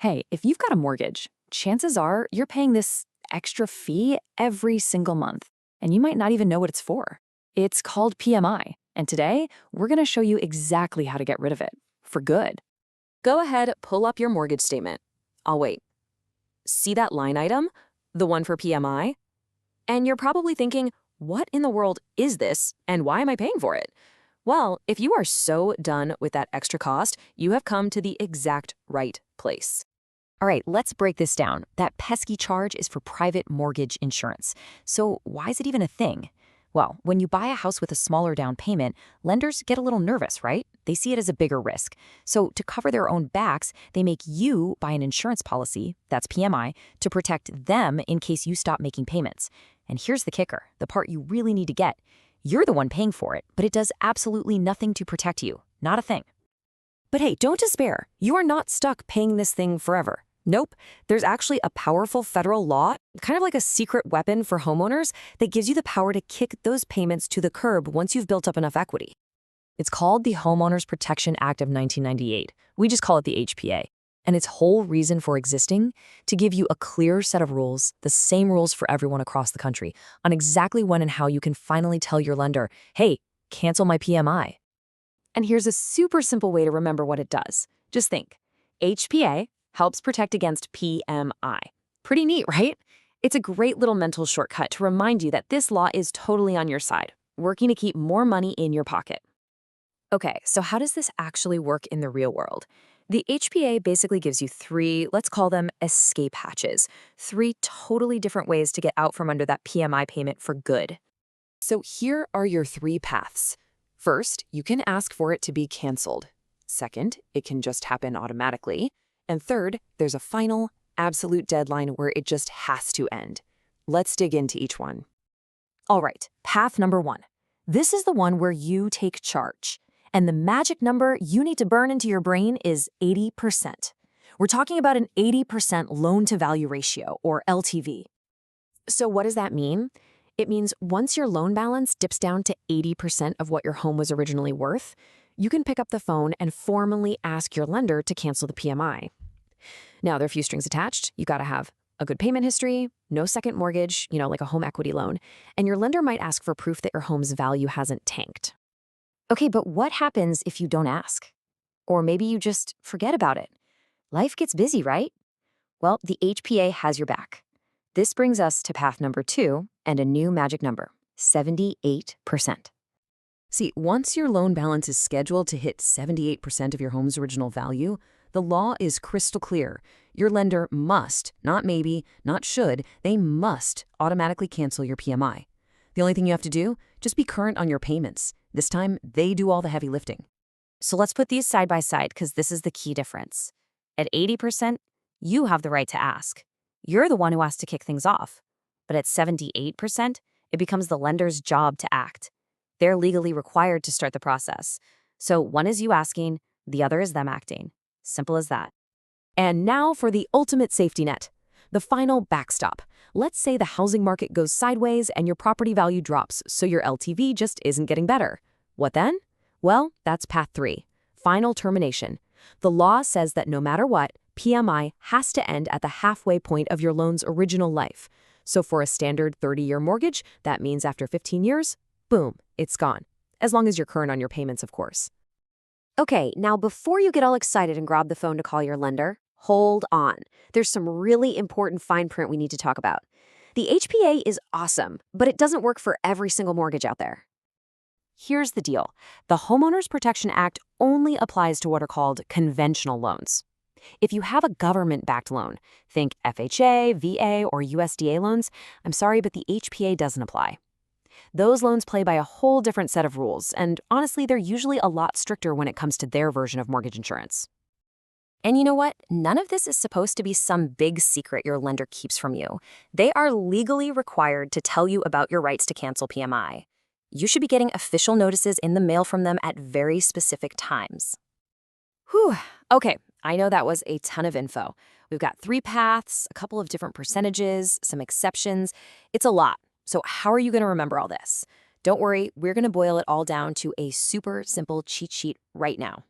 Hey, if you've got a mortgage, chances are you're paying this extra fee every single month, and you might not even know what it's for. It's called PMI, and today we're going to show you exactly how to get rid of it for good. Go ahead, pull up your mortgage statement. I'll wait. See that line item? The one for PMI? And you're probably thinking, what in the world is this, and why am I paying for it? Well, if you are so done with that extra cost, you have come to the exact right place. All right, let's break this down. That pesky charge is for private mortgage insurance. So why is it even a thing? Well, when you buy a house with a smaller down payment, lenders get a little nervous, right? They see it as a bigger risk. So to cover their own backs, they make you buy an insurance policy, that's PMI, to protect them in case you stop making payments. And here's the kicker, the part you really need to get. You're the one paying for it, but it does absolutely nothing to protect you. Not a thing. But hey, don't despair. You are not stuck paying this thing forever. Nope, there's actually a powerful federal law, kind of like a secret weapon for homeowners, that gives you the power to kick those payments to the curb once you've built up enough equity. It's called the Homeowners Protection Act of 1998. We just call it the HPA. And its whole reason for existing, to give you a clear set of rules, the same rules for everyone across the country, on exactly when and how you can finally tell your lender, hey, cancel my PMI. And here's a super simple way to remember what it does. Just think, HPA helps protect against PMI. Pretty neat, right? It's a great little mental shortcut to remind you that this law is totally on your side, working to keep more money in your pocket. Okay, so how does this actually work in the real world? The HPA basically gives you three, let's call them escape hatches, three totally different ways to get out from under that PMI payment for good. So here are your three paths. First, you can ask for it to be canceled. Second, it can just happen automatically. And third, there's a final, absolute deadline where it just has to end. Let's dig into each one. All right, path number one. This is the one where you take charge. And the magic number you need to burn into your brain is 80%. We're talking about an 80% loan-to-value ratio, or LTV. So what does that mean? It means once your loan balance dips down to 80% of what your home was originally worth, you can pick up the phone and formally ask your lender to cancel the PMI. Now, there are a few strings attached. You got to have a good payment history, no second mortgage, like a home equity loan, and your lender might ask for proof that your home's value hasn't tanked. Okay, but what happens if you don't ask? Or maybe you just forget about it. Life gets busy, right? Well, the HPA has your back. This brings us to path number two and a new magic number, 78%. See, once your loan balance is scheduled to hit 78% of your home's original value, the law is crystal clear. Your lender must, not maybe, not should, they must automatically cancel your PMI. The only thing you have to do, just be current on your payments. This time, they do all the heavy lifting. So let's put these side by side because this is the key difference. At 80%, you have the right to ask. You're the one who has to kick things off. But at 78%, it becomes the lender's job to act. They're legally required to start the process. So one is you asking, the other is them acting. Simple as that. And now for the ultimate safety net, the final backstop. Let's say the housing market goes sideways and your property value drops, so your LTV just isn't getting better. What then? Well, that's path three, final termination. The law says that no matter what, PMI has to end at the halfway point of your loan's original life. So for a standard 30-year mortgage, that means after 15 years, boom, it's gone. As long as you're current on your payments, of course. Okay, now before you get all excited and grab the phone to call your lender, hold on. There's some really important fine print we need to talk about. The HPA is awesome, but it doesn't work for every single mortgage out there. Here's the deal. The Homeowners Protection Act only applies to what are called conventional loans. If you have a government-backed loan, think FHA, VA, or USDA loans, I'm sorry, but the HPA doesn't apply. Those loans play by a whole different set of rules, and honestly, they're usually a lot stricter when it comes to their version of mortgage insurance. And you know what? None of this is supposed to be some big secret your lender keeps from you. They are legally required to tell you about your rights to cancel PMI. You should be getting official notices in the mail from them at very specific times. Whew. Okay, I know that was a ton of info. We've got three paths, a couple of different percentages, some exceptions. It's a lot. So how are you going to remember all this? Don't worry, we're going to boil it all down to a super simple cheat sheet right now.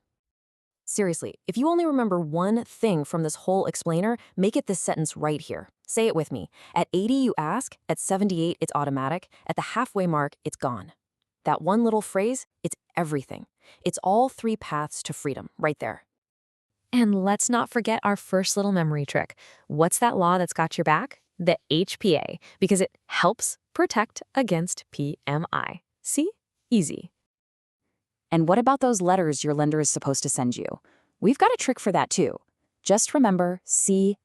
Seriously, if you only remember one thing from this whole explainer, make it this sentence right here. Say it with me. At 80, you ask. At 78, it's automatic. At the halfway mark, it's gone. That one little phrase, it's everything. It's all three paths to freedom right there. And let's not forget our first little memory trick. What's that law that's got your back? The HPA, because it helps protect against PMI. See? Easy. And what about those letters your lender is supposed to send you? We've got a trick for that too. Just remember CAA.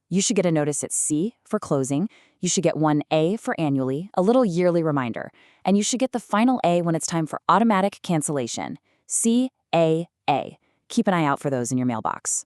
You should get a notice at C for closing, you should get one A for annually, a little yearly reminder, and you should get the final A when it's time for automatic cancellation. CAA. Keep an eye out for those in your mailbox.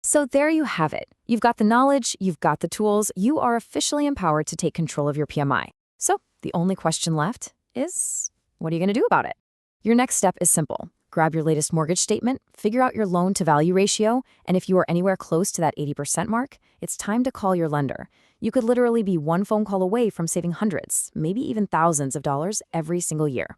So there you have it. You've got the knowledge, you've got the tools, you are officially empowered to take control of your PMI. So the only question left is, what are you going to do about it? Your next step is simple. Grab your latest mortgage statement, figure out your loan-to-value ratio, and if you are anywhere close to that 80% mark, it's time to call your lender. You could literally be one phone call away from saving hundreds, maybe even thousands of dollars every single year.